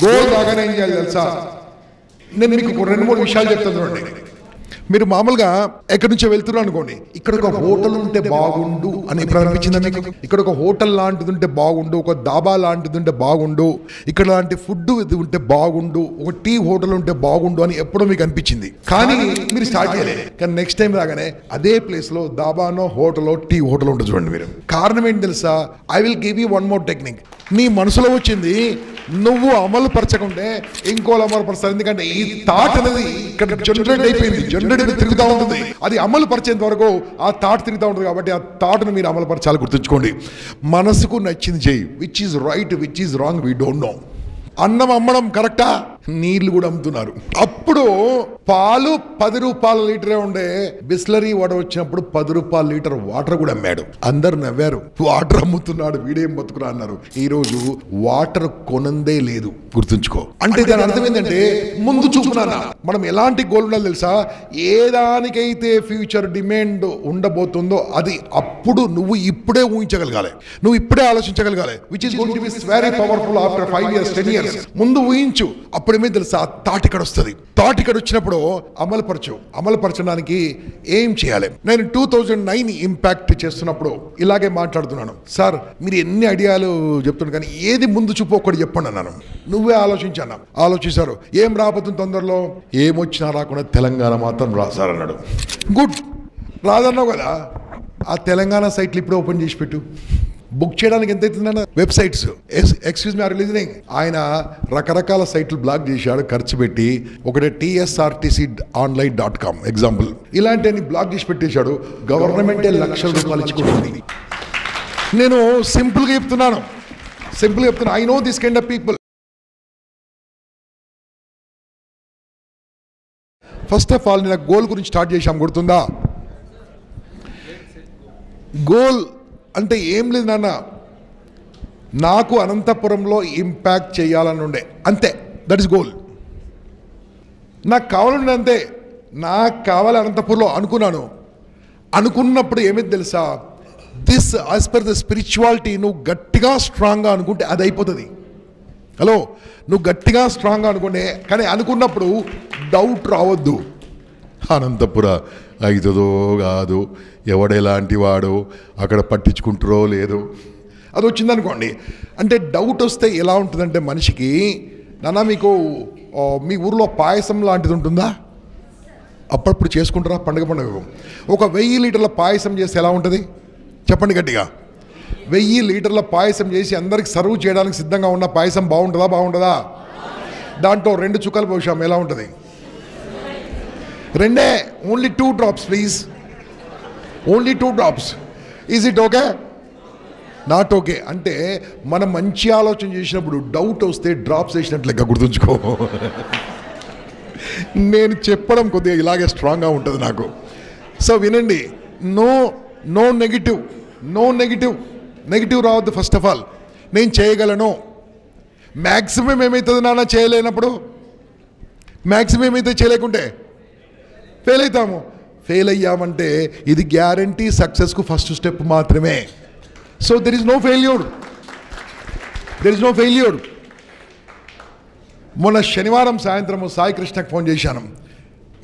Goal రాగానే ఏం చేయాలి తెలుసా? నేను మీకు 2-3 విషయాలు చెప్తాను చూడండి. మీరు మామూలుగా ఎక్కడి నుంచో వెళ్తున్నారు అనుకోండి, ఇక్కడ ఒక హోటల్ ఉంటే బాగుండు అని ఎప్పుడు అనిపించిందా మీకు? ఇక్కడ ఒక హోటల్ లాంటిది ఉంటే బాగుండు, ఒక దాబా లాంటిది ఉంటే బాగుండు, ఇక్కడ లాంటి ఫుడ్ ఇది ఉంటే బాగుండు, ఒక టీ హోటల్ ఉంటే బాగుండు అని ఎప్పుడో మీకు అనిపించింది. కానీ మీరు స్టార్ట్ చేయలేదు. కానీ నెక్స్ట్ టైం రాగానే అదే ప్లేస్ లో దాబానో హోటలో టీ హోటల్ ఉంటుంది చూడండి. మీరు కారణం ఏంటి తెలుసా? I will give you one more technique. నీ మనసులో వచ్చింది నువ్వు అమలు పరచకుంటే ఇంకోళ్ళు అమలు పరచాలి. ఎందుకంటే ఈ థాట్ అనేది ఇక్కడ జనరేట్ అయిపోయింది, జనరేట్ తిరుగుతూ ఉంటుంది. అది అమలు పరిచేంత వరకు ఆ థాట్ తిరుగుతూ ఉంటుంది. కాబట్టి ఆ థాట్ను మీరు అమలు పరచాలి. గుర్తుంచుకోండి, మనసుకు నచ్చింది చేయి. Which is right, which is wrong, we don't know. అన్నం అమ్మడం కరెక్టా? నీళ్లు కూడా అమ్ముతున్నారు. అప్పుడు పాలు 10 రూపాయల లీటరే ఉండే బిస్లరీ వాటర్ వచ్చినప్పుడు 10 రూపాయల లీటర్ వాటర్ కూడా అమ్మాడు. అందరు నవ్వారు, వాటర్ అమ్ముతున్నాడు వీడేం బతుకురా అన్నారు. ఈ రోజు వాటర్ కొనందే లేదు. గుర్తుంచుకో. అంటే దాని అర్థం ఏంటంటే ముందు చూపునా మనం ఎలాంటి గోల్ ఉండాలి తెలుసా? ఏ దానికైతే ఫ్యూచర్ డిమాండ్ ఉండబోతుందో అది అప్పుడు నువ్వు ఇప్పుడే ఊహించగలగాలి, నువ్వు ఇప్పుడే ఆలోచించగలగాలి. Which is going to be very powerful after 5 years 10 years. ముందు ఊహించు. అప్పుడు ఏమీ తెలుసా? థాట్ ఇక్కడ వస్తుంది. థాట్ ఇక్కడ వచ్చినప్పుడు అమలు పరచడానికి ఏం చేయాలి? నేను 2009 ఇంపాక్ట్ చేస్తున్నప్పుడు ఇలాగే మాట్లాడుతున్నాను. సార్ మీరు ఎన్ని ఐడియాలు చెప్తున్నారు కానీ ఏది ముందు చూపు ఒక్కటి చెప్పండి అన్నాను. నువ్వే ఆలోచించారు. ఏం రాబోతుంది తొందరలో? ఏమొచ్చినా రాకుండా తెలంగాణ మాత్రం రాసారన్నాడు. గుడ్, రాదన్నావు కదా, ఆ తెలంగాణ సైట్లు ఇప్పుడు ఓపెన్ చేసి పెట్టు. బుక్ చేయడానికి ఎంత అవుతుందన్న websites. Excuse me, are listening. ఆయన రకరకాల సైట్లు బ్లాక్ చేశాడు ఖర్చు పెట్టి. ఒకటి TSRTConline.com ఎగ్జాంపుల్. ఇలాంటి బ్లాక్ చేసి పెట్టేశాడు. గవర్నమెంటే లక్షల రూపాయలు ఇచ్చుకుంటుంది. నేను సింపుల్గా చెప్తున్నాను. I know this kind of people. First of all నేను గోల్ గురించి స్టార్ట్ చేశాం, గుర్తుందా? గోల్ అంటే ఏం లేదు నాన్న, నాకు అనంతపురంలో ఇంపాక్ట్ చేయాలని ఉండే, అంతే. That is goal. నాకు కావాలండి అంతే. నాకు కావాలి అనంతపురంలో అనుకున్నప్పుడు ఏమైంది తెలుసా? This as per the spirituality నువ్వు గట్టిగా స్ట్రాంగ్గా అనుకుంటే అది అయిపోతుంది. హలో, నువ్వు గట్టిగా స్ట్రాంగ్గా అనుకుంటే, కానీ అనుకున్నప్పుడు డౌట్ రావద్దు. అనంతపుర అవుతుందో కాదు, ఎవడెలాంటి వాడు, అక్కడ పట్టించుకుంటారో లేదు, అది వచ్చిందనుకోండి. అంటే డౌట్ వస్తే ఎలా ఉంటుందంటే మనిషికి, నాన్న మీకు మీ ఊర్లో పాయసం లాంటిది ఉంటుందా? అప్పుడప్పుడు చేసుకుంటారా పండుగ? ఒక 1000 లీటర్ల పాయసం చేస్తే ఎలా ఉంటుంది చెప్పండి గట్టిగా. 1000 లీటర్ల పాయసం చేసి అందరికి సర్వ్ చేయడానికి సిద్ధంగా ఉన్న పాయసం బాగుంటుందా? దాంట్లో 2 చుక్కలు పోసాం, ఎలా ఉంటుంది? 2, only 2 drops please, only 2 drops. Is it okay? Not okay. అంటే మనం మంచి ఆలోచన చేసినప్పుడు డౌట్ వస్తే డ్రాప్స్ వేసినట్లెక్క. గుర్తుంచుకో. నేను చెప్పడం కొద్దిగా ఇలాగే స్ట్రాంగ్గా ఉంటుంది నాకు. సో వినండి, నో నెగిటివ్ రావద్దు. ఫస్ట్ ఆఫ్ ఆల్ నేను చేయగలను. మ్యాక్సిమం ఏమవుతుంది నాన్న చేయలేనప్పుడు? మ్యాక్సిమం ఏమైతే చేయలేకుంటే ఫెయిల్ అవుతాము. ఫెయిల్ అయ్యామంటే ఇది గ్యారంటీ సక్సెస్కు ఫస్ట్ స్టెప్ మాత్రమే. So there is no failure. మొన్న శనివారం సాయంత్రం సాయి కృష్ణకు ఫోన్ చేశాను.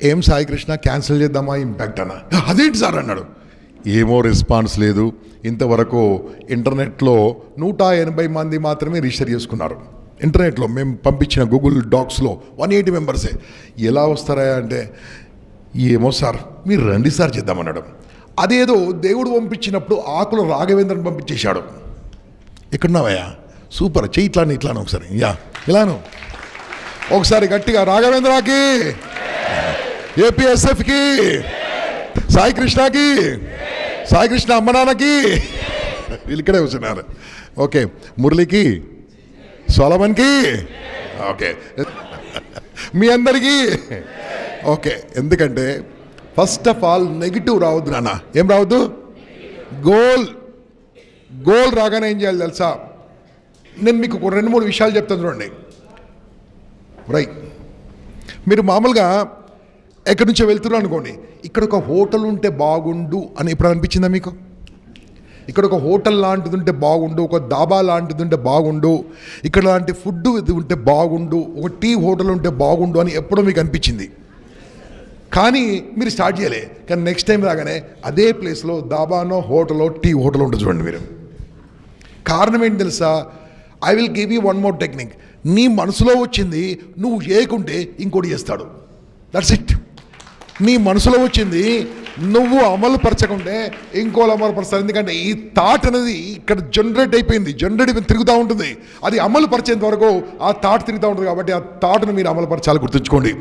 ఏం సాయి కృష్ణ, క్యాన్సిల్ చేద్దామా ఇంపాక్ట్ అన్న? అదేంటి సార్ అన్నాడు. ఏమో రెస్పాన్స్ లేదు. ఇంతవరకు ఇంటర్నెట్లో 180 మంది మాత్రమే రిజిస్టర్ చేసుకున్నారు. ఇంటర్నెట్లో మేము పంపించిన గూగుల్ డాక్స్లో 180 మెంబర్సే. ఎలా వస్తారా అంటే, ఏమో సార్ మీరు రండి సార్ చేద్దామన్నాడు. అదేదో దేవుడు పంపించినప్పుడు ఆకులు రాఘవేంద్రని పంపించేశాడు. ఎక్కడున్నావయ్యా? సూపర్, చెయ్యి ఇట్లాను ఒకసారి. ఇలాను ఒకసారి గట్టిగా రాఘవేంద్రకి, ఏపీఎస్ఎఫ్కి, సాయి కృష్ణకి, సాయి కృష్ణ అమ్మ నాన్నకి, వీళ్ళు ఇక్కడే కూర్చున్నారు. ఓకే, మురళికి, సోలమన్కి, ఓకే, మీ అందరికీ ఓకే. ఎందుకంటే ఫస్ట్ ఆఫ్ ఆల్ నెగిటివ్ రావద్దు నాన్న. ఏం రావద్దు? గోల్ రాగానే ఏం చేయాలి తెలుసా? నేను మీకు 2-3 విషయాలు చెప్తాను చూడండి. రైట్, మీరు మామూలుగా ఎక్కడి నుంచో వెళ్తున్నారు అనుకోండి, ఇక్కడ ఒక హోటల్ ఉంటే బాగుండు అని ఎప్పుడు అనిపించిందా మీకు? ఇక్కడ ఒక హోటల్ లాంటిది ఉంటే బాగుండు, ఒక దాబా లాంటిది ఉంటే బాగుండు, ఇక్కడ లాంటి ఫుడ్ ఇది ఉంటే బాగుండు, ఒక టీ హోటల్ ఉంటే బాగుండు అని ఎప్పుడో మీకు అనిపించింది. కానీ మీరు స్టార్ట్ చేయలే. కానీ నెక్స్ట్ టైం రాగానే అదే ప్లేస్లో దాబానో హోటలో టీ హోటల్ ఉంటుంది చూడండి మీరు. కారణం ఏంటి తెలుసా? I will give you one more technique. నీ మనసులో వచ్చింది నువ్వు చేయకుంటే ఇంకోటి చేస్తాడు. That's it. నీ మనసులో వచ్చింది నువ్వు అమలు పరచకుంటే ఇంకోళ్ళు అమలు పరుస్తారు. ఎందుకంటే ఈ థాట్ అనేది ఇక్కడ జనరేట్ అయిపోయింది, తిరుగుతూ ఉంటుంది. అది అమలు పరిచేంత వరకు ఆ థాట్ తిరుగుతూ ఉంటుంది. కాబట్టి ఆ థాట్ను మీరు అమలు పరచాలి. గుర్తుంచుకోండి,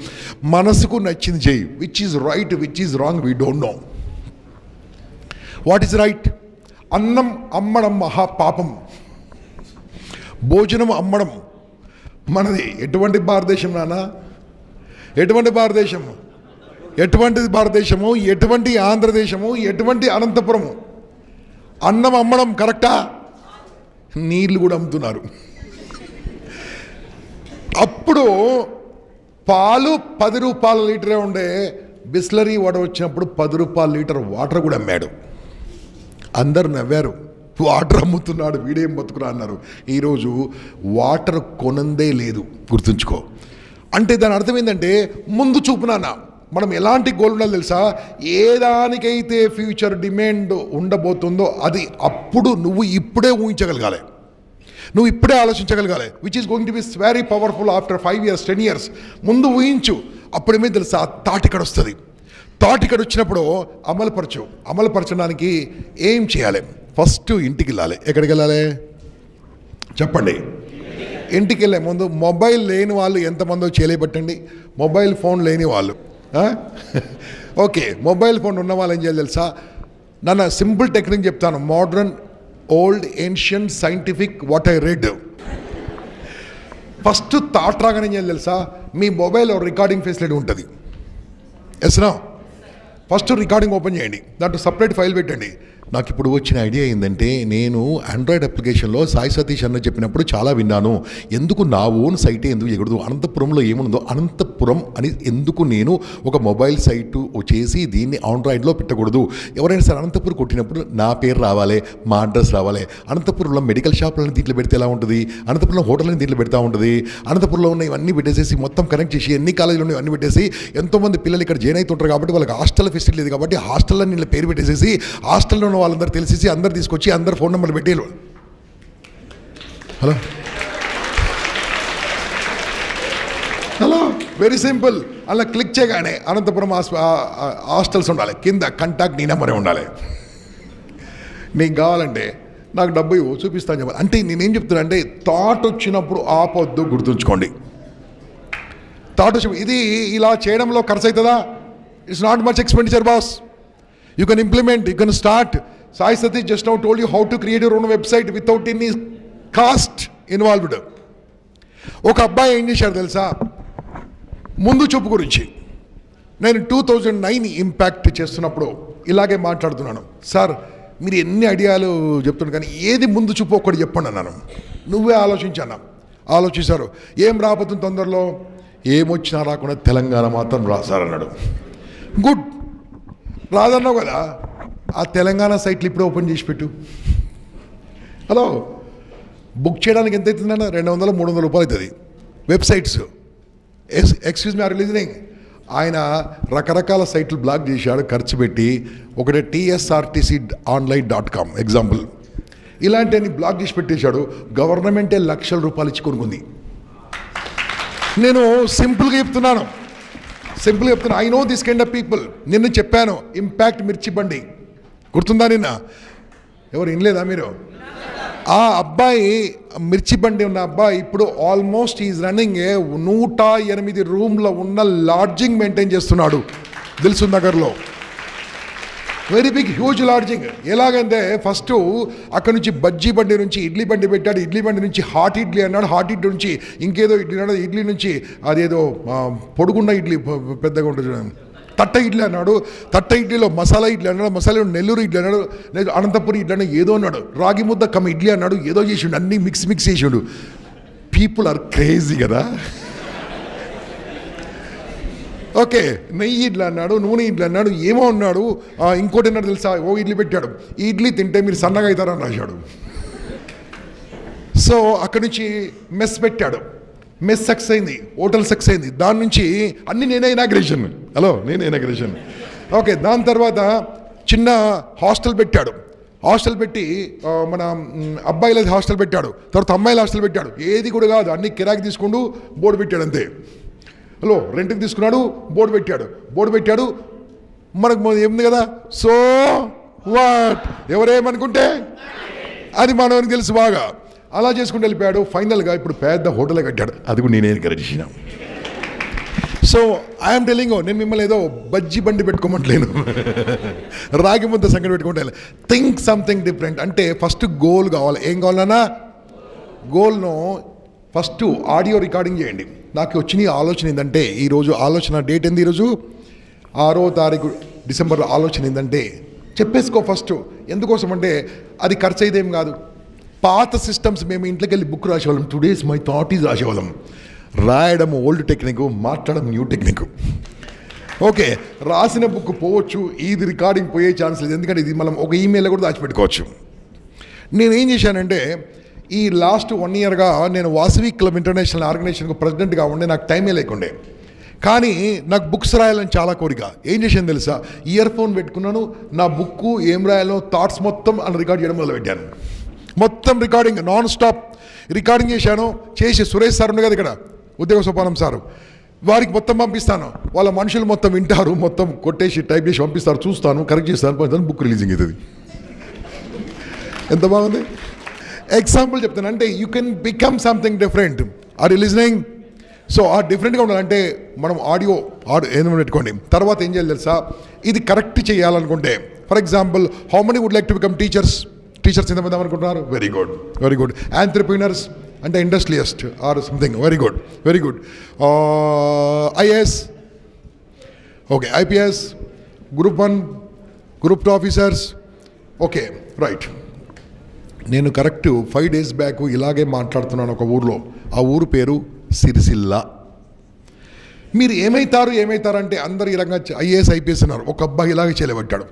మనసుకు నచ్చింది చేయి. Which is right, which is wrong, we don't know. What is right? అన్నం అమ్మడం మహా పాపం, భోజనం అమ్మడం మనది. ఎటువంటి భారతదేశం నాన్న? ఎటువంటి భారతదేశం? ఎటువంటిది భారతదేశము? ఎటువంటి ఆంధ్రదేశము? ఎటువంటి అనంతపురము? అన్నం అమ్మడం కరెక్టా? నీళ్లు కూడా అమ్ముతున్నారు. అప్పుడు పాలు 10 రూపాయల లీటరే ఉండే బిస్లరీ వాటర్ వచ్చినప్పుడు 10 రూపాయల లీటర్ వాటర్ కూడా అమ్మాడు. అందరు నవ్వారు, వాటర్ అమ్ముతున్నాడు వీడేం బతుకురా అన్నారు. ఈరోజు వాటర్ కొనందే లేదు. గుర్తుంచుకో. అంటే దాని అర్థం ఏంటంటే ముందు చూపునానా మనం ఎలాంటి గోల్ ఉండాలి తెలుసా? ఏ దానికైతే ఫ్యూచర్ డిమాండ్ ఉండబోతుందో అది అప్పుడు నువ్వు ఇప్పుడే ఊహించగలగాలి, నువ్వు ఇప్పుడే ఆలోచించగలగాలి. Which is going to be very powerful after 5 years 10 years. ముందు ఊహించు. అప్పుడేమీ తెలుసా? థాట్ ఇక్కడ వస్తుంది. థాట్ ఇక్కడ వచ్చినప్పుడు అమలుపరచడానికి ఏం చేయాలి? ఫస్ట్ ఇంటికి వెళ్ళాలి. ఎక్కడికి వెళ్ళాలి చెప్పండి? ఇంటికి వెళ్ళే ముందు మొబైల్ లేని వాళ్ళు ఎంతమందో చేయలేబట్టండి. మొబైల్ ఫోన్ లేని వాళ్ళు, ఓకే, మొబైల్ ఫోన్ ఉన్న వాళ్ళు ఏం చేయాలి తెలుసా? నన్ను సింపుల్ టెక్నిక్ చెప్తాను. Modern, old, ancient, scientific, what I read. First thought రాగానే ఏం చేయాలి తెలుసా? మీ మొబైల్లో రికార్డింగ్ ఫెసిలిటీ ఉంటుంది. ఎస్నా? ఫస్ట్ రికార్డింగ్ ఓపెన్ చేయండి, దాంట్లో సపరేట్ ఫైల్ పెట్టండి. నాకు ఇప్పుడు వచ్చిన ఐడియా ఏంటంటే, నేను ఆండ్రాయిడ్ అప్లికేషన్లో సాయి సతీష్ అన్న చెప్పినప్పుడు చాలా విన్నాను. ఎందుకు నా ఓన్ సైటే ఎందుకు ఎగడదు? అనంతపురంలో ఏముందో అనంతపురం అని ఎందుకు నేను ఒక మొబైల్ సైటు చేసి దీన్ని ఆండ్రాయిడ్లో పెట్టకూడదు? ఎవరైనా సరే అనంతపురం కొట్టినప్పుడు నా పేరు రావాలి, మా అడ్రస్ రావాలి. అనంతపురంలో మెడికల్ షాపులను దీంట్లో పెడితే ఎలా ఉంటుంది? అనంతపురంలో హోటల్ని దీంట్లో పెడతా ఉంటుంది. అనంతపురంలో ఉన్న ఇవన్నీ పెట్టేసేసి మొత్తం కనెక్ట్ చేసి ఎన్ని కాలేజీలు ఉన్నాయి అన్నీ పెట్టేసి, ఎంతోమంది పిల్లలు ఇక్కడ జాయిన్ అవుతుంటారు కాబట్టి వాళ్ళకి హాస్టల్ ఫెసిలిటీ లేదు కాబట్టి హాస్టల్లో నీళ్ళ పేరు పెట్టేసేసి హాస్టల్లో ఉన్న వాళ్ళందరూ తెలిసేసి అందరు తీసుకొచ్చి అందరు ఫోన్ నెంబర్లు పెట్టేరు. Hello, very simple. అలా క్లిక్ చేయగానే అనంతపురం హాస్టల్స్ ఉండాలి, కింద కాంటాక్ట్ నీ నెంబరే ఉండాలి. నీకు కావాలంటే నాకు డబ్బు ఇవ్వు, చూపిస్తాను చెప్పాలి. అంటే నేనేం చెప్తున్నా అంటే, థాట్ వచ్చినప్పుడు ఆపొద్దు. గుర్తుంచుకోండి, థాట్ వచ్చి ఇది ఇలా చేయడంలో ఖర్చు అవుతుందా? It's not much expenditure boss. You can implement, you can start. Sai Satish just now told you how to create your own website without any cost involved. ఒక అబ్బాయి ఏం చేశాడు తెలుసా? ముందు చూపు గురించి నేను 2009 ఇంపాక్ట్ చేస్తున్నప్పుడు ఇలాగే మాట్లాడుతున్నాను. సార్ మీరు ఎన్ని ఐడియాలు చెప్తున్నారు కానీ ఏది ముందు చూపు ఒక్కటి చెప్పండి అన్నాను. నువ్వే ఆలోచించారు. ఏం రాబోతుంది తొందరలో? ఏమొచ్చినా రాకుండా తెలంగాణ మాత్రం రాసారన్నాడు. గుడ్, రాదన్నావు కదా, ఆ తెలంగాణ సైట్లు ఇప్పుడు ఓపెన్ చేసి పెట్టు. హలో, బుక్ చేయడానికి ఎంత అవుతుందన్న? 200-300 రూపాయలు అవుతుంది. Websites, excuse me, are listening? ఆయన రకరకాల సైట్లు బ్లాక్ చేశాడు ఖర్చు పెట్టి. ఒకటి TSRTC-online.com ఎగ్జాంపుల్. ఇలాంటివన్నీ బ్లాక్ చేసి పెట్టేశాడు. గవర్నమెంటే లక్షల రూపాయలు ఇచ్చి కొనుక్కుంది. నేను సింపుల్గా చెప్తున్నాను. I know this kind of people. నిన్న చెప్పాను ఇంపాక్ట్ మిర్చి బండి, గుర్తుందా? నిన్న ఎవరు వినలేదా మీరు? ఆ అబ్బాయి, మిర్చి బండి ఉన్న అబ్బాయి ఇప్పుడు ఆల్మోస్ట్ ఈజ్ రన్నింగ్ 108 రూమ్లో ఉన్న లాడ్జింగ్ మెయింటైన్ చేస్తున్నాడు దిల్సుఖ్ నగర్లో. Very big huge lodging. ఎలాగంటే ఫస్ట్ అక్కడ నుంచి బజ్జీ బండి నుంచి ఇడ్లీ బండి పెట్టాడు, ఇడ్లీ బండి నుంచి హాట్ ఇడ్లీ అన్నాడు, హాట్ ఇడ్లీ నుంచి ఇంకేదో ఇడ్లీ అన్నాడు, ఇడ్లీ నుంచి అదేదో పొడుగున్న ఇడ్లీ పెద్దగా ఉంటుంది తట్ట ఇడ్లీ అన్నాడు, తట్ట ఇడ్లీలో మసాలా ఇడ్లీ అన్నాడు, మసాలా నెల్లూరు ఇడ్లీ అన్నాడు, లేదు అనంతపురం ఇడ్లీ అన్నాడు, ఏదో అన్నాడు, రాగి ముద్ద కమ్మ ఇడ్లీ అన్నాడు, ఏదో చేసిండు, అన్నీ మిక్స్ చేసిండు. పీపుల్ ఆర్ క్రేజీ కదా. ఓకే, నెయ్యి ఇడ్లీ అన్నాడు, నూనె ఇడ్లీ అన్నాడు, ఏమో అన్నాడు, ఇంకోటి అన్నాడు తెలుసా, ఓ ఇడ్లీ పెట్టాడు, ఈ ఇడ్లీ తింటే మీరు సన్నగా అవుతారని రాశాడు. సో అక్కడి నుంచి మెస్ పెట్టాడు, మెస్ సక్సెస్ అయింది, హోటల్ సక్సెస్ అయింది. దాని నుంచి అన్ని నేనే ఇనాగ్రేషన్. నేనే ఇనాగ్రేషన్. ఓకే, దాని తర్వాత చిన్న హాస్టల్ పెట్టాడు. హాస్టల్ పెట్టి మన అబ్బాయిలది హాస్టల్ పెట్టాడు, తర్వాత అమ్మాయిల హాస్టల్ పెట్టాడు. ఏది కూడా కాదు, అన్ని కిరాకి తీసుకుంటూ బోర్డు పెట్టాడు అంతే. రెంట్కి తీసుకున్నాడు, బోర్డు పెట్టాడు. మనకు ఏముంది కదా, సో వాట్, ఎవరేమనుకుంటే అది మనకి తెలుసు బాగా. అలా చేసుకుంటూ వెళ్ళిపోయాడు. ఫైనల్గా ఇప్పుడు పెద్ద హోటలే కట్టాడు. అది కూడా నేనే ఎంకరేజ్ చేసిన. సో ఐఎమ్ టెలింగ్, నేను మిమ్మల్ని ఏదో బజ్జీ బండి పెట్టుకోమంటలేను, రాగి ముద్ద సంగతి పెట్టుకుంటే. Think something different. అంటే ఫస్ట్ గోల్ కావాలి. ఏం కావాలన్నా గోల్ను ఫస్ట్ ఆడియో రికార్డింగ్ చేయండి. నాకు వచ్చిన ఆలోచన ఏంటంటే, ఈరోజు ఆలోచన డేట్ ఏంది, ఈరోజు 6వ తారీఖు డిసెంబర్. ఆలోచన ఏంటంటే చెప్పేసుకో ఫస్ట్. ఎందుకోసం అంటే అది ఖర్చు అయితే ఏం కాదు. పాత సిస్టమ్స్ మేము ఇంట్లోకి వెళ్ళి బుక్ రాసేవాళ్ళం. టుడేస్ మై థాట్ ఈజ్ రాసేవాళ్ళం. రాయడం ఓల్డ్ టెక్నిక్, మాట్లాడడం న్యూ టెక్నిక్. ఓకే, రాసిన బుక్ పోవచ్చు, ఇది రికార్డింగ్ పోయే ఛాన్స్ లేదు. ఎందుకంటే ఇది మనం ఒక ఈమెయిల్లో కూడా దాచిపెట్టుకోవచ్చు. నేనేం చేశానంటే, ఈ లాస్ట్ 1 ఇయర్గా నేను వాసవి క్లబ్ ఇంటర్నేషనల్ ఆర్గనైజేషన్కు ప్రెసిడెంట్గా ఉండే, నాకు టైమే లేకుండే. కానీ నాకు బుక్స్ రాయాలని చాలా కోరిక. ఏం చేశాను తెలుసా, ఇయర్ ఫోన్ పెట్టుకున్నాను, నా బుక్కు ఏం రాయాలో థాట్స్ మొత్తం అని రికార్డ్ చేయడం మొదలుపెట్టాను. మొత్తం రికార్డింగ్, నాన్ స్టాప్ రికార్డింగ్ చేశాను. చేసి సురేష్ సార్ ఉండే కదా ఇక్కడ, ఉద్యోగ సోపానం సారు, వారికి మొత్తం పంపిస్తాను. వాళ్ళ మనుషులు మొత్తం వింటారు, మొత్తం కొట్టేసి టైప్ చేసి పంపిస్తారు, చూస్తాను, కరెక్ట్ చేస్తాను, బుక్ రిలీజింగ్ అవుతుంది. ఎంత బాగుంది. ఎగ్జాంపుల్ చెప్తాను, అంటే you can become something different. Are you listening? So ఆ డిఫరెంట్గా ఉండాలంటే మనం ఆడియో ఏమైనా పెట్టుకోండి. తర్వాత ఏం చేయాలి తెలుసా, ఇది కరెక్ట్ చేయాలనుకుంటే, for example, how many would like to become teachers ఎంతమంది అనుకుంటున్నారు? Very good. ఆంట్రప్రీనర్స్ అంటే industrialist or something. Very good. IAS, okay, IPS, group 1, group 2 officers. Okay, right. నేను కరెక్ట్ 5 days బ్యాక్ ఇలాగే మాట్లాడుతున్నాను ఒక ఊర్లో. ఆ ఊరు పేరు సిరిసిల్ల. మీరు ఏమైతారంటే అందరు ఇలాగ ఐఏఎస్ ఐపీఎస్ అన్నారు. ఒక అబ్బాయి ఇలాగే చేయలేబట్టాడు.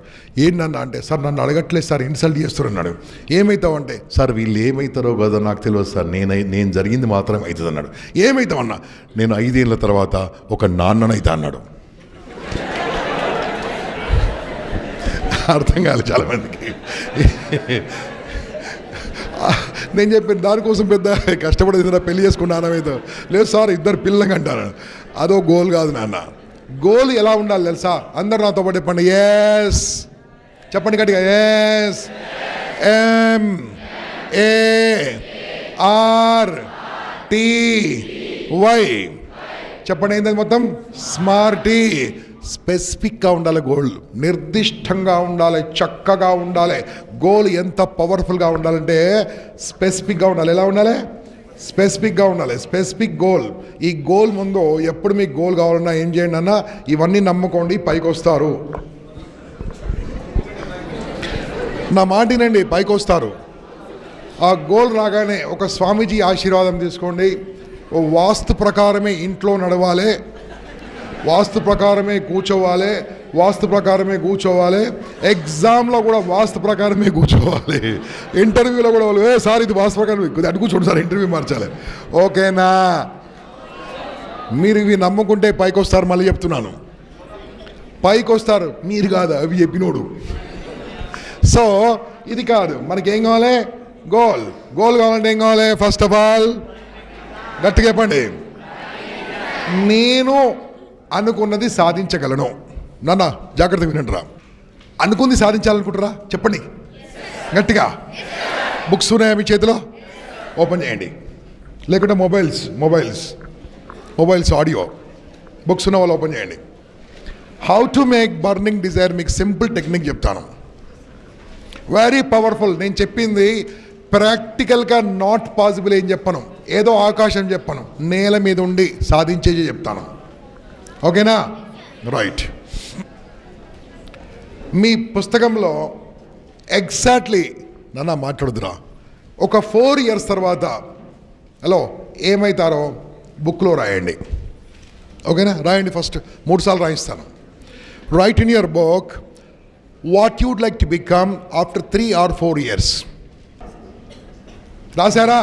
ఏంటన్నా అంటే, సార్ నన్ను అడగట్లేదు సార్, ఇన్సల్ట్ చేస్తున్నాడు. ఏమవుతావంటే, సార్ వీళ్ళు ఏమవుతారో కదా నాకు తెలియదు సార్, నేను జరిగింది మాత్రం అవుతుంది అన్నాడు. ఏమవుతావన్నా, నేను 5 ఏళ్ళ తర్వాత ఒక నాన్ననైతా అన్నాడు. అర్థం కాలేదు చాలామందికి. నేను చెప్పాను దానికోసం పెద్ద కష్టపడేది, పెళ్లి చేసుకున్నాను అయితే. లేదు సార్, 2 పిల్లలకి అంటాను. అదో గోల్ కాదు నాన్న. గోల్ ఎలా ఉండాలి తెలుసా? అందరు నాతో పాటు చెప్పండి, ఎస్ చెప్పండి గట్టిగా, ఎస్ MARTY చెప్పండి. ఏంటది మొత్తం? స్మార్టీ. స్పెసిఫిక్గా ఉండాలి గోల్, నిర్దిష్టంగా ఉండాలి, చక్కగా ఉండాలి. గోల్ ఎంత పవర్ఫుల్గా ఉండాలంటే స్పెసిఫిక్గా ఉండాలి. ఎలా ఉండాలి? స్పెసిఫిక్గా ఉండాలి. Specific goal. ఈ గోల్ ముందు ఎప్పుడు మీకు గోల్ కావాలన్నా ఏం చేయండి అన్న, ఇవన్నీ నమ్ముకోండి, పైకి వస్తారు. నా మాటినండి, పైకి వస్తారు. ఆ గోల్ రాగానే ఒక స్వామీజీ ఆశీర్వాదం తీసుకోండి. ఓ వాస్తు ప్రకారమే ఇంట్లో నడవాలి, వాస్తు ప్రకారమే కూర్చోవాలి, వాస్తు ప్రకారమే కూర్చోవాలి. ఎగ్జామ్లో కూడా వాస్తు ప్రకారమే కూర్చోవాలి. ఇంటర్వ్యూలో కూడా వాళ్ళు, సార్ ఇది వాస్తు ప్రకారం అటు కూర్చోండి సార్, ఇంటర్వ్యూ మార్చాలి. ఓకేనా? మీరు ఇవి నమ్ముకుంటే పైకి వస్తారు. మళ్ళీ చెప్తున్నాను, పైకి వస్తారు. మీరు కాదు, అవి చెప్పినోడు. సో ఇది కాదు, మనకేం కావాలి? గోల్. గోల్ కావాలంటే ఏం కావాలి? ఫస్ట్ ఆఫ్ ఆల్ గట్టిగా చెప్పండి, నేను అనుకున్నది సాధించగలను. నాన్న జాగ్రత్త వినండిరా. అనుకుంది సాధించాలనుకుంటారా? చెప్పండి గట్టిగా. బుక్స్ ఉన్నాయా మీ చేతిలో? ఓపెన్ చేయండి. లేకుంటే మొబైల్స్ ఆడియో బుక్స్ ఉన్న వాళ్ళు ఓపెన్ చేయండి. How to make burning desire, మీకు సింపుల్ టెక్నిక్ చెప్తాను, వెరీ పవర్ఫుల్. నేను చెప్పింది ప్రాక్టికల్గా నాట్ పాసిబుల్ ఏం చెప్పను, ఏదో ఆకాశం చెప్పను, నేల మీద ఉండి సాధించేది చెప్తాను. ఓకేనా? రైట్. మీ పుస్తకంలో ఎగ్జాక్ట్లీ నాన్న మాట్లాడుదురా, ఒక 4 years తర్వాత హలో ఏమవుతారో బుక్లో రాయండి. ఓకేనా? రాయండి ఫస్ట్ 3 సార్లు రాయిస్తాను. Write in your book what you'd like to become after 3 or 4 years. రాశారా?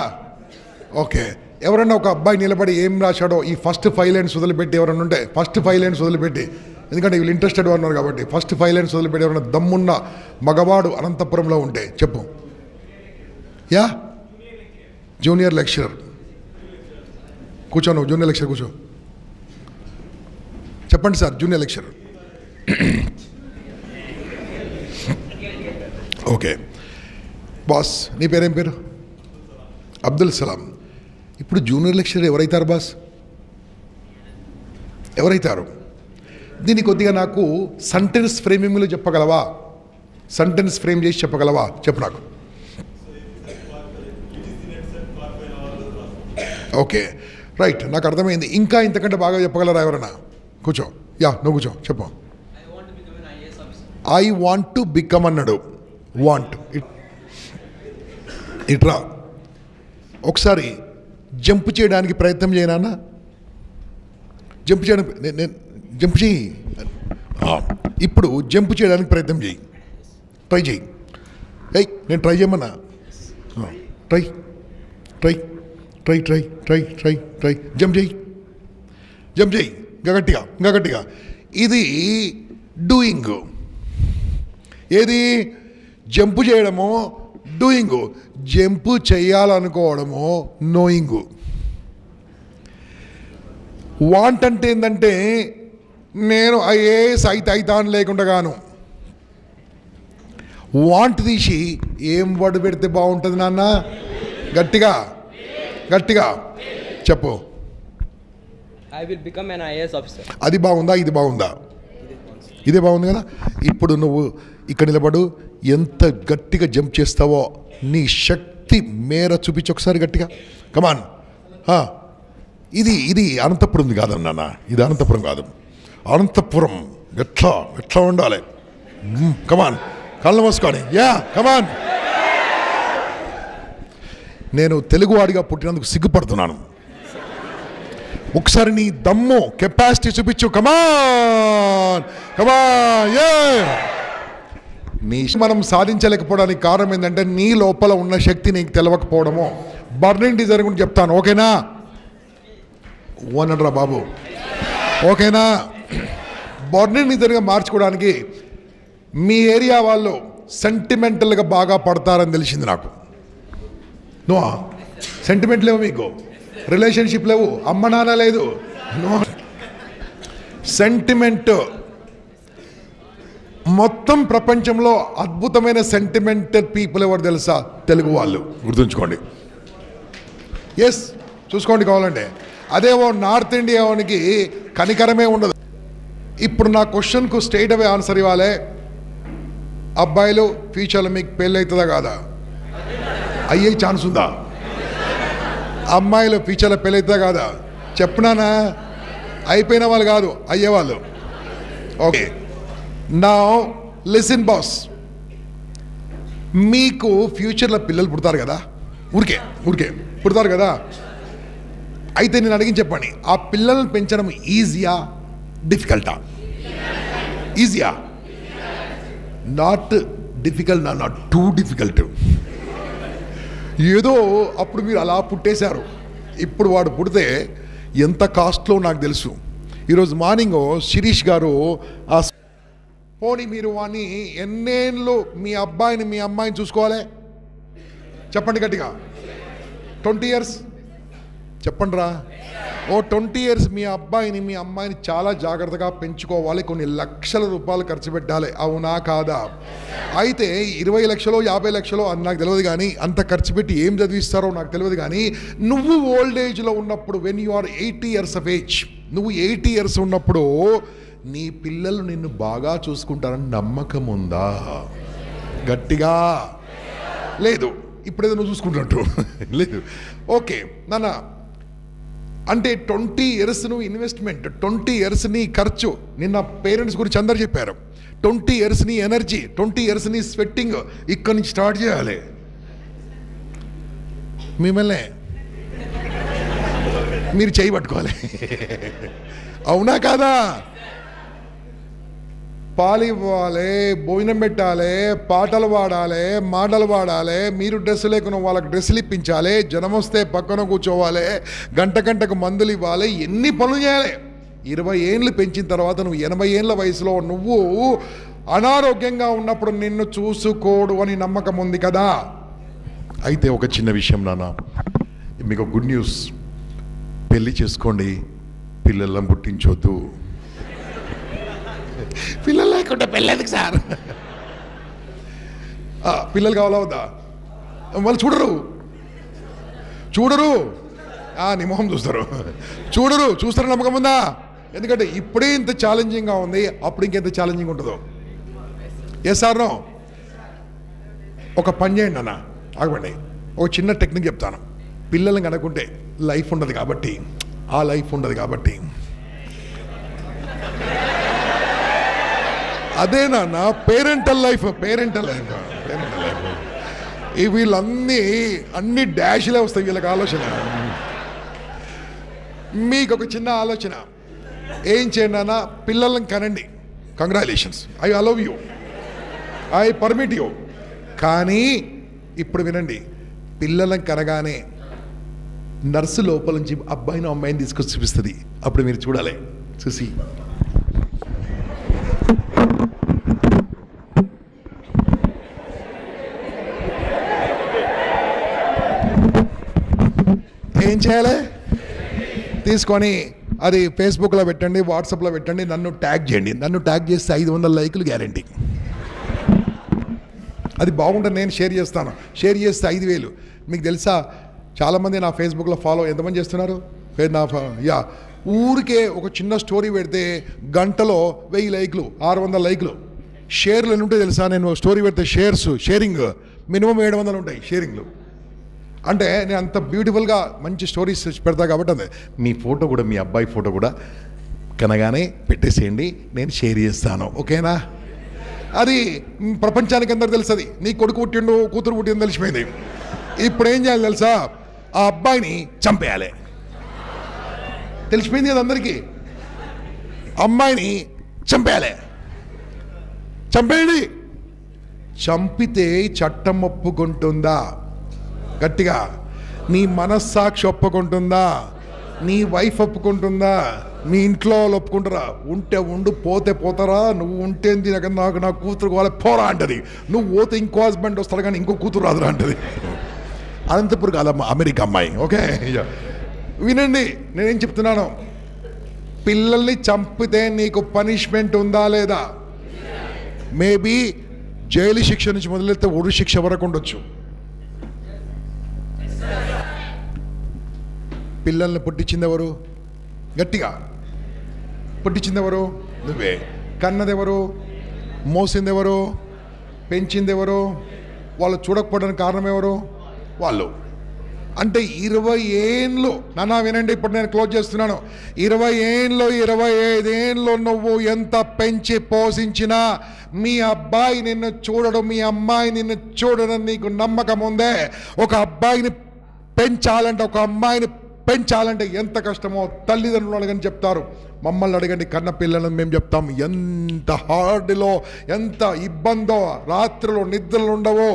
ఓకే. ఎవరన్నా ఒక అబ్బాయి నిలబడి ఏం రాశాడో ఈ ఫస్ట్ 5 lines వదిలిపెట్టి, ఎవరన్నా ఉంటే ఫస్ట్ 5 lines వదిలిపెట్టి, ఎందుకంటే వీళ్ళు ఇంట్రెస్టెడ్ ఉన్నారు కాబట్టి ఫస్ట్ 5 lines వదిలిపెట్టి ఎవరన్నా దమ్మున్న మగవాడు అనంతపురంలో ఉంటే చెప్పు. Yeah, junior lecturer. కూర్చో, నువ్వు జూనియర్ లెక్చరర్ కూర్చో. చెప్పండి sir, junior lecturer. Okay boss, నీ పేరేం పేరు? అబ్దుల్ సలాం. ఇప్పుడు జూనియర్ లెక్చరర్ ఎవరైతారు బాస్? ఎవరైతారు? దీన్ని కొద్దిగా నాకు సెంటెన్స్ ఫ్రేమింగ్లో చెప్పగలవా? సెంటెన్స్ ఫ్రేమ్ చేసి చెప్పగలవా? చెప్పు నాకు. ఓకే రైట్, నాకు అర్థమైంది. ఇంకా ఇంతకంటే బాగా చెప్పగలరా ఎవరన్నా? కూర్చో. యా, నువ్వు కూర్చో, చెప్పు. ఐ వాంట్ టు బికమ్ అన్నాడు. వాంట్ ఇట్రా. ఒకసారి జంప్ చేయడానికి ప్రయత్నం చేయనా? జంప్ చేయడానికి నేను జంప్ చేయి. ఇప్పుడు జంప్ చేయడానికి ప్రయత్నం చేయి. ట్రై చేయి. నేను ట్రై చేయమన్నా? Try try try try try try try jump చేయి. జంప్ చేయి ఇంకా గట్టిగా, ఇంకా గట్టిగా. ఇది డూయింగ్. ఏది? జంపు చేయడమో డూయింగ్. జంపు చేయాలనుకోవడమో నోయింగ్. వాంట్ అంటే ఏంటంటే నేను ఐఏఎస్ అయితాను లేకుండా గాను. వాంట్ తీసి ఏం వర్డ్ పెడితే బాగుంటుంది నాన్న? గట్టిగా గట్టిగా చెప్పు. I will become an IAS officer. అది బాగుందా? ఇది బాగుందా? ఇదే బాగుంది కదా. ఇప్పుడు నువ్వు ఇక్కడ నిలబడు. ఎంత గట్టిగా జంప్ చేస్తావో నీ శక్తి మేర చూపించి ఒకసారి గట్టిగా. కమాన్. ఇది అనంతపురం కాదన్నా, ఇది అనంతపురం కాదు. అనంతపురం ఎట్లా ఎట్లా ఉండాలి? కమాన్, కళ్ళు మూసుకొని. యా, కమాన్. నేను తెలుగువాడిగా పుట్టినందుకు సిగ్గుపడుతున్నాను. ఒకసారి నీ దమ్ము, కెపాసిటీ చూపించు. కమాన్ కమాన్. యా. నీ మనం సాధించలేకపోవడానికి కారణం ఏంటంటే నీ లోపల ఉన్న శక్తి నీకు తెలవకపోవడము. బర్నింగ్ డిజైర్ గురించి చెప్తాను, ఓకేనా? ఓనరా బాబు, ఓకేనా? బర్నింగ్ డిజైర్గా మార్చుకోవడానికి మీ ఏరియా వాళ్ళు సెంటిమెంటల్గా బాగా పడతారని తెలిసింది నాకు. నో సెంటిమెంట్ లేవు మీకు, రిలేషన్షిప్ లేవు, అమ్మ నాన్న లేదు. No sentiment. మొత్తం ప్రపంచంలో అద్భుతమైన సెంటిమెంటల్ పీపుల్ ఎవరు తెలుసా? తెలుగు వాళ్ళు. గుర్తుంచుకోండి. ఎస్, చూసుకోండి కావాలంటే. అదేమో నార్త్ ఇండియా వానికి కనికరమే ఉండదు. ఇప్పుడు నా క్వశ్చన్కు స్ట్రైట్ అవే ఆన్సర్ ఇవ్వాలి. అబ్బాయిలు ఫ్యూచర్లో మీకు పెళ్ళి అవుతుందా కాదా? అయ్యే ఛాన్స్ ఉందా? అమ్మాయిలు ఫ్యూచర్లో పెళ్ళి అవుతుందా కాదా? చెప్పినానా? అయిపోయిన వాళ్ళు కాదు, అయ్యేవాళ్ళు. Okay, now listen boss. మీకు ఫ్యూచర్లో పిల్లలు పుడతారు కదా, ఊరికే పుడతారు కదా. అయితే నేను అడిగి చెప్పండి, ఆ పిల్లల్ని పెంచడం ఈజీయా డిఫికల్టా? ఈజీయా? Not difficult, not too difficult. ఏదో అప్పుడు మీరు అలా పుట్టేశారు. ఇప్పుడు వాడు పుడితే ఎంత కాస్ట్లో నాకు తెలుసు. ఈరోజు మార్నింగ్ శిరీష్ గారు ఆ పోనీ మీరు వాడిని ఎన్నేళ్ళు మీ అబ్బాయిని మీ అమ్మాయిని చూసుకోవాలి? చెప్పండి గట్టిగా. 20 years చెప్పండి రా. ఓ 20 years మీ అబ్బాయిని మీ అమ్మాయిని చాలా జాగ్రత్తగా పెంచుకోవాలి. కొన్ని లక్షల రూపాయలు ఖర్చు పెట్టాలి, అవునా కాదా? అయితే 20 లక్షలు 50 లక్షలు అని నాకు తెలియదు, కానీ అంత ఖర్చు పెట్టి ఏం చదివిస్తారో నాకు తెలియదు. కానీ నువ్వు ఓల్డ్ ఏజ్లో ఉన్నప్పుడు, when you are 80 years of age, నువ్వు 80 years ఉన్నప్పుడు నీ పిల్లలు నిన్ను బాగా చూసుకుంటారని నమ్మకం ఉందా? గట్టిగా లేదు. ఇప్పుడేదో నువ్వు చూసుకుంటున్నట్టు లేదు. ఓకే నాన్న, అంటే 20 years నువ్వు ఇన్వెస్ట్మెంట్, 20 years నీ ఖర్చు. నిన్న పేరెంట్స్ గురించి అందరు చెప్పారు. 20 years నీ ఎనర్జీ, 20 years నీ స్వెట్టింగ్ ఇక్కడి నుంచి స్టార్ట్ చేయాలి. మీరు చేయి పట్టుకోవాలి. అవునా కాదా? పాలు ఇవ్వాలి, భోజనం పెట్టాలి, పాటలు పాడాలి, మాటలు పాడాలి, మీరు డ్రెస్సు లేకుండా వాళ్ళకి డ్రెస్సులు ఇప్పించాలి, జనం వస్తే పక్కన కూర్చోవాలి, గంటకు మందులు ఇవ్వాలి, ఎన్ని పనులు చేయాలి. 20 ఏళ్ళు పెంచిన తర్వాత నువ్వు 80 ఏళ్ళ వయసులో నువ్వు అనారోగ్యంగా ఉన్నప్పుడు నిన్ను చూసుకోడు అని నమ్మకం ఉంది కదా. అయితే ఒక చిన్న విషయం నాన్న, మీకు గుడ్ న్యూస్, పెళ్లి చేసుకోండి, పిల్లలను పుట్టించొద్దు. పిల్లలు లేకుండా పెళ్ళేందుకు సార్? పిల్లలు కావాలా వద్దా? వాళ్ళు చూడరు నీ మొహం చూస్తారు. చూస్తారు నమ్మకం ఉందా? ఎందుకంటే ఇప్పుడే ఇంత ఛాలెంజింగ్గా ఉంది, అప్పుడు ఇంకెంత ఛాలెంజింగ్ ఉంటుందో. Yes sir no? ఒక పని చేయండి అన్న, ఆగండి, ఒక చిన్న టెక్నిక్ చెప్తాను. పిల్లల్ని కనుక్కుంటే లైఫ్ ఉండదు కాబట్టి, ఆ లైఫ్ ఉండదు కాబట్టి అదే నాన్న పేరెంటల్ లైఫ్. అన్ని డాష్లే వస్తాయి వీళ్ళకి ఆలోచన. మీకు ఒక చిన్న ఆలోచన, ఏం చేయండి అన్న, పిల్లలను కనండి, congratulations, I allow you, I permit you. కానీ ఇప్పుడు వినండి, పిల్లలను కనగానే నర్సు లోపల నుంచి అబ్బాయిని అమ్మాయిని తీసుకొచ్చి చూపిస్తుంది. అప్పుడు మీరు చూడాలి, చూసి ఏం చేయాలి? తీసుకొని అది ఫేస్బుక్లో పెట్టండి, వాట్సాప్లో పెట్టండి, నన్ను ట్యాగ్ చేయండి. నన్ను ట్యాగ్ చేస్తే 500 లైకులు గ్యారంటీ. అది బాగుంటుంది, నేను షేర్ చేస్తాను. షేర్ చేస్తే 5,000. మీకు తెలుసా, చాలామంది నా ఫేస్బుక్లో ఫాలో ఎంతమంది చేస్తున్నారు? ఊరికే ఒక చిన్న స్టోరీ పెడితే గంటలో 1000 లైకులు, 600 లైకులు. షేర్లు ఎన్ని ఉంటాయి తెలుసా? నేను స్టోరీ పెడితే షేరింగ్ మినిమం 700 ఉంటాయి షేరింగ్లు. అంటే నేను అంత బ్యూటిఫుల్గా మంచి స్టోరీస్ పెడతా కాబట్టి అదే మీ ఫోటో కూడా, మీ అబ్బాయి ఫోటో కూడా కనగానే పెట్టేసేయండి, నేను షేర్ చేస్తాను, ఓకేనా? అది ప్రపంచానికి అందరు తెలుస్తుంది. నీ కొడుకు పుట్టిండు, కూతురు పుట్టిండు తెలిసిపోయింది. ఇప్పుడు ఏం చేయాలి తెలుసా? ఆ అబ్బాయిని చంపేయాలి. తెలిసిపోయింది కదా అందరికీ. అమ్మాయిని చంపేయాలి. చంపేయండి. చంపితే చట్టం ఒప్పుకుంటుందా? గట్టిగా నీ మనస్సాక్షి ఒప్పుకుంటుందా? నీ వైఫ్ ఒప్పుకుంటుందా? మీ ఇంట్లో వాళ్ళు ఒప్పుకుంటారా? ఉంటే ఉండు, పోతే పోతారా? నువ్వు ఉంటే నాకు నా కూతురు కావాలి పోరా అంటది. నువ్వు పోతే ఇంకో హస్బెండ్ వస్తాడు కానీ ఇంకో కూతురు రాదురా అంటది. అనంతపురం కాదమ్మా, అమెరికా అమ్మాయి. ఓకే, వినండి నేనేం చెప్తున్నాను. పిల్లల్ని చంపితే నీకు పనిష్మెంట్ ఉందా లేదా? మేబీ జైలు శిక్ష నుంచి మొదలెడితే ఉరి శిక్ష వరకు ఉండొచ్చు. పిల్లల్ని పుట్టించిందెవరు? గట్టిగా పుట్టించిందెవరు? నువ్వే. కన్నదెవరు? మోసిందెవరు? పెంచిందెవరు? వాళ్ళు చూడకపోవడానికి కారణం ఎవరు? వాళ్ళు. అంటే 20 ఏళ్ళు నాన్న వినండి, ఇప్పుడు నేను క్లోజ్ చేస్తున్నాను. 20 ఏళ్ళు 25 ఏళ్ళు నువ్వు ఎంత పెంచి పోషించినా మీ అబ్బాయి నిన్ను చూడడం, మీ అమ్మాయి నిన్ను చూడడం నీకు నమ్మకం ఉందే? ఒక అబ్బాయిని పెంచాలంటే, ఒక అమ్మాయిని పెంచాలంటే ఎంత కష్టమో తల్లిదండ్రులు అడగని చెప్తారు. మమ్మల్ని అడగండి, కన్న పిల్లలను మేము చెప్తాం ఎంత హార్డ్లో, ఎంత ఇబ్బందో, రాత్రులు నిద్రలు ఉండవో,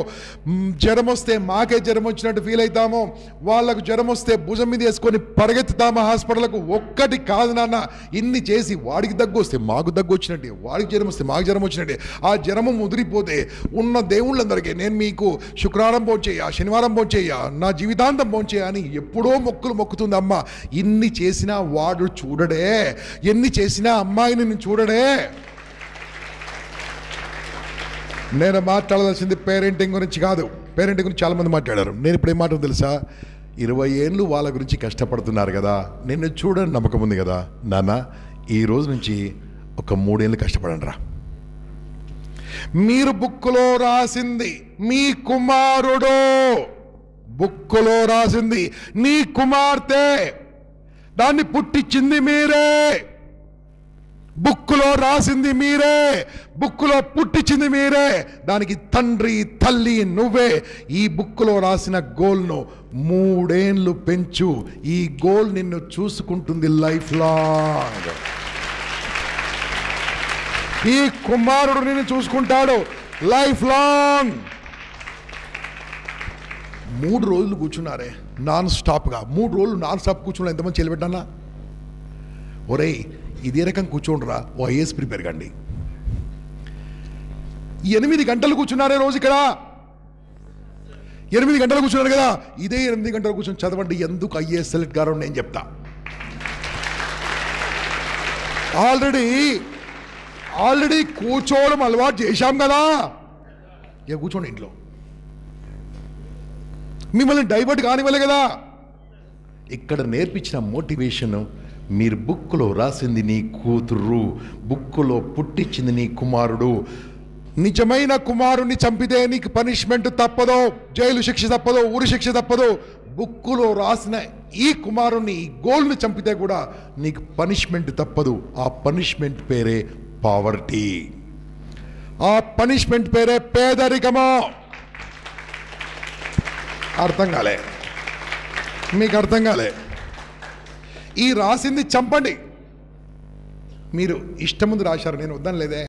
జ్వరం వస్తే మాకే జ్వరం వచ్చినట్టు ఫీల్ అవుతామో, వాళ్ళకు జ్వరం వస్తే భుజం మీద వేసుకొని పరిగెత్తుతామా హాస్పిటల్కు. ఒక్కటి కాదు నాన్న, ఇన్ని చేసి వాడికి దగ్గు వస్తే మాకు దగ్గు వచ్చినట్టే, వాడికి జ్వరం వస్తే మాకు జ్వరం వచ్చినట్టే. ఆ జ్వరము ముదిరిపోతే ఉన్న దేవుళ్ళందరికీ నేను మీకు శుక్రవారం భోంచేయ, శనివారం భోంచేయ, నా జీవితాంతం భోంచేయ అని ఎప్పుడో మొక్కులు మొక్కుతుంది అమ్మ. ఇన్ని చేసినా వాడు చూడడే, ఎన్ని చేసినా అమ్మాయిని నేను చూడడే. నేను మాట్లాడాల్సింది పేరెంటింగ్ గురించి కాదు. పేరెంటింగ్ గురించి చాలామంది మాట్లాడారు. నేను ఇప్పుడు ఏం మాట తెలుసా? 20 ఏళ్ళు వాళ్ళ గురించి కష్టపడుతున్నారు కదా, నిన్ను చూడని నమ్మకం ఉంది కదా నాన్న, ఈ రోజు నుంచి ఒక 3 ఏళ్ళు కష్టపడండి రా. మీరు బుక్కులో రాసింది మీ కుమారుడు, బుక్కులో రాసింది నీ కుమార్తె, దాన్ని పుట్టించింది మీరే. బుక్కులో రాసింది మీరే, బుక్కులో పుట్టించింది మీరే, దానికి తండ్రి తల్లి నువ్వే. ఈ బుక్కులో రాసిన గోల్ను 3 ఏళ్ళు పెంచు, ఈ గోల్ నిన్ను చూసుకుంటుంది లైఫ్ లాంగ్. ఈ కుమారుడు నిన్ను చూసుకుంటాడు లైఫ్ లాంగ్. 3 రోజులు కూర్చున్నారే నాన్ స్టాప్గా, 3 రోజులు నాన్ స్టాప్ కూర్చున్నా ఎంతమంది చెల్లిపెట్టానా? ఒరేయ్ ఇదే రకం కూర్చోండిరా, ఓ ఐఏఎస్ ప్రిపేర్ కండి. 8 గంటలు కూర్చున్నారే రోజు ఇక్కడ, 8 గంటలు కూర్చున్నారు కదా, ఇదే 8 గంటలు కూర్చొని చదవండి ఎందుకు ఐఏఎస్ సెలెక్ట్ గారో నేను చెప్తా. ఆల్రెడీ కూర్చోవడం అలవాటు చేశాం కదా, ఇక కూర్చోండి ఇంట్లో. మిమ్మల్ని డైవర్ట్ కానివ్వలే కదా. ఇక్కడ నేర్పించిన మోటివేషన్, మీరు బుక్లో రాసింది నీ కూతురు, బుక్లో పుట్టించింది నీ కుమారుడు. నిజమైన కుమారుణ్ణి చంపితే నీకు పనిష్మెంట్ తప్పదు, జైలు శిక్ష తప్పదు, ఉరి శిక్ష తప్పదు. బుక్కులో రాసిన ఈ కుమారుణ్ణి, ఈ గోల్ని చంపితే కూడా నీకు పనిష్మెంట్ తప్పదు. ఆ పనిష్మెంట్ పేరే పావర్టీ, ఆ పనిష్మెంట్ పేరే పేదరికము. అర్థం కాలే మీకు? అర్థం కాలే? ఈ రాసింది చంపండి. మీరు ఇష్టం ముందు రాశారు, నేను వద్దని లేదే.